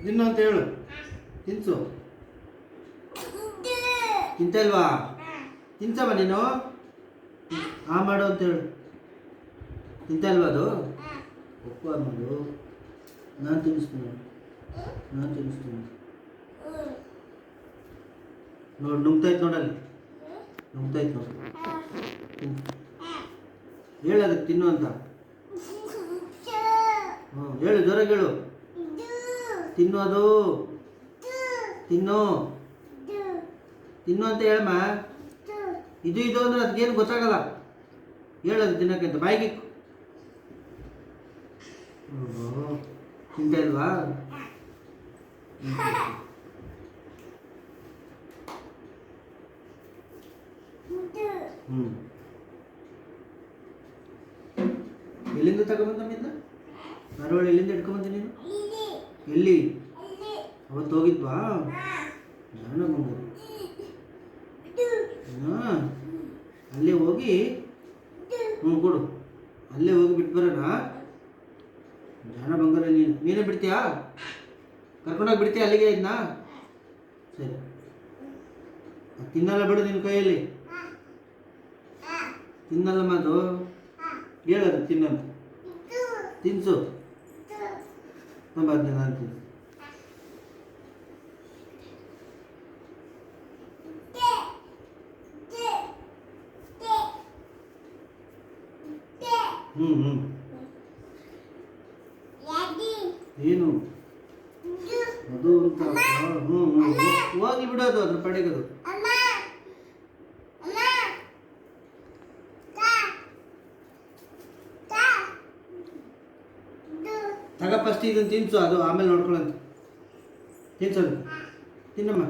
ತಿನ್ನು ಅಂತ ಹೇಳು. ತಿನ್ಸು. ತಿಂತ ಇಲ್ವಾ? ತಿನ್ಸಮ್ಮ ನೀನು. ಮಾಡು ಅಂತ ಹೇಳು. ತಿಂತ ಇಲ್ವಾ ಅದು? ಒಪ್ಪು ಅನ್ನೋದು. ನಾನು ತಿನ್ನಿಸ್ತೀನಿ. ನೋಡಿ ನುಗ್ತಾಯ್ತು ನೋಡಲ್ಲಿ. ನುಗ್ತಾಯ್ತು ನೋಡಿ. ಹೇಳದಕ್ಕೆ ತಿನ್ನು ಅಂತ. ಹೇಳು, ಜೋರಾಗಿ ಹೇಳು. ತಿನ್ನೋದು. ತಿನ್ನು ತಿನ್ನು ಅಂತ ಹೇಳಮ್ಮ. ಇದು ಅಂದ್ರೆ ಅದಕ್ಕೇನು ಗೊತ್ತಾಗಲ್ಲ. ಹೇಳೋದು ತಿನ್ನಕ್ಕೆ ಅಂತ ಬಾಯಿಗೆ. ತಿಂತ ಇಲ್ವಾ? ಎಲ್ಲಿಂದ ತಗೊಂಬಂದ? ಧಾರವಾಡ ಎಲ್ಲಿಂದ ಇಟ್ಕೊಂಬಂದ ನೀನು? ಎಲ್ಲಿ? ಅವತ್ತು ಹೋಗಿದ್ವಾ? ನಾನು ಬಂದೆ. ಅಲ್ಲೇ ಹೋಗಿ ಕೊಡು. ಅಲ್ಲೇ ಹೋಗಿ ಬಿಟ್ಟು ಬರೋಣ. ಜಾಣ ಬಂಗಾರ ನೀನೇ ಬಿಡ್ತೀಯಾ? ಕರ್ಕೊಂಡೋಗಿ ಬಿಡ್ತೀಯ ಅಲ್ಲಿಗೆ ಇದನ್ನ? ಸರಿ. ತಿನ್ನಲ್ಲ ಬಿಡು ನಿನ್ನ ಕೈಯಲ್ಲಿ. ತಿನ್ನಲ್ಲಮ್ಮ ಅದು. ಹೇಳದು ತಿನ್ನಲ್ಲ. ತಿನ್ಸು. ನಾನು ತಿನ್ಸು. ಏನು ಅದು ಅಂತ? ಹೋಗ್ಲಿ ಬಿಡೋದು ಅದ್ರ ಪಡೆಗದು. ತಗ ಫಸ್ಟ್ ಇದನ್ನು ತಿನ್ಸು, ಅದು ಆಮೇಲೆ ನೋಡ್ಕೊಳ್ಳಂತ. ತಿನ್ಸೋದು. ತಿನ್ನಮ್ಮ.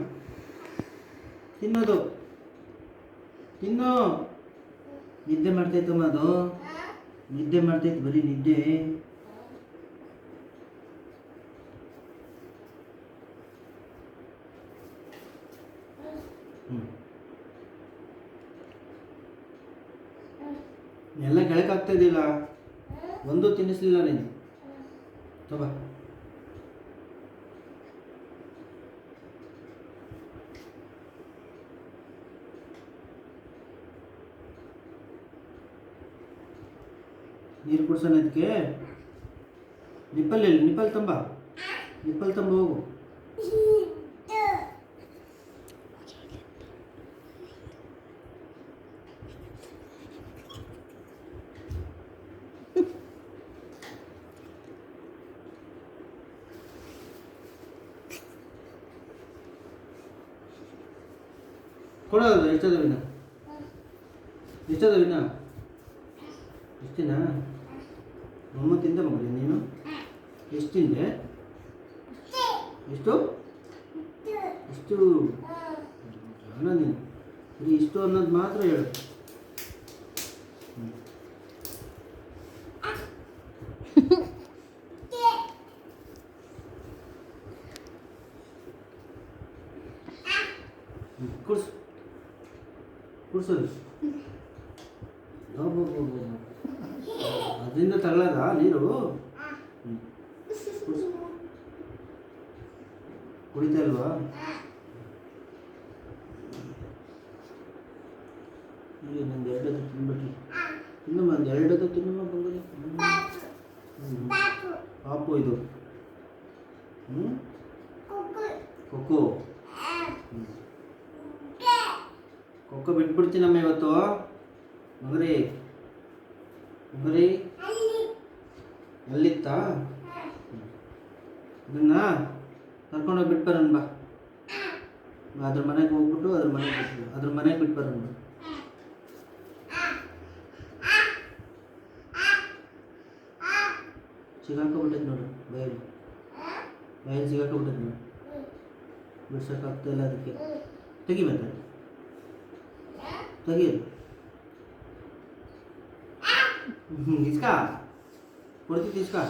ತಿನ್ನೋದು. ತಿನ್ನು. ನಿದ್ದೆ ಮಾಡ್ತೈತಮ್ಮ ಅದು. ನಿದ್ದೆ ಮಾಡ್ತೈತೆ, ಬರೀ ನಿದ್ದೆ. ಎಲ್ಲ ಕೆಳಕಾಗ್ತಾ ಇದೆಯಲ್ಲ. ಒಂದು ತಿನ್ನಿಸ್ಲಿಲ್ಲ ನೀನು. ತಗೋ. ನೀರು ಕುಡ್ಸೋಣ ಇದಕ್ಕೆ. ನಿಪ್ಪಲ್ ತಂಬ ಹೋಗು. ಕೊಡೋದು. ಎಷ್ಟದವಿನ? ಎಷ್ಟಿನ? ಅಮ್ಮ ತಿಂದ ಮಗಳಿ ನೀನು? ಎಷ್ಟು ತಿಂದೆ? ಎಷ್ಟು ಜಾಣ ನೀನು. ಬರೀ ಇಷ್ಟು ಅನ್ನೋದು ಮಾತ್ರ ಹೇಳು. ಕುಡ್ಸೋದು. ಅದರಿಂದ ತಗೊಳ್ಳೋದ ನೀರು? ಕುಡಿತಾ ಇಲ್ವಾ? ಈಗ ನಂದು ಎರಡದು ತಿನ್ಬಿಟ್ರಿ. ತಿನ್ನಮ್ಮ, ಒಂದು ಎರಡದು ತಿನ್ನಮ್ಮ ಬಂಗಲಿ. ಪಾಪು ಇದು. ಕೊಕ್ಕೋ. ಕೊಕ್ಕೋ ಬಿಟ್ಬಿಡ್ತೀನಮ್ಮ ಇವತ್ತು. ಮಗರಿ ಅಲ್ಲಿತ್ತಾ? ಇದನ್ನ ಕರ್ಕೊಂಡೋಗಿ ಬಿಟ್ಟು ಬರೋಣ ಬಾ. ಅದ್ರ ಮನೆಗೆ ಹೋಗ್ಬಿಟ್ಟು ಅದ್ರ ಮನೆಗೆ ಬಿಟ್ಟು ಬರೋಣ ಬಾ. ಸಿಗಾಕೊಂಡ್ಬಿಟ್ಟೈತೆ ನೋಡು ಬಾಯಲ್ಲಿ ಸಿಗಾಕೊಂಡ್ಬಿಟ್ಟೈತೆ ನೋಡು. ಬಿಡ್ಸೋಕ್ಕಾಗ್ತಾಯಿಲ್ಲ ಅದಕ್ಕೆ. ತೆಗಿ ಮತ್ತೆ. ತೆಗಿಯೋದು. ಇಸ್ಕಾ ಕೊಡ್ತಿದ್ದ. ಇಸ್ಕಾ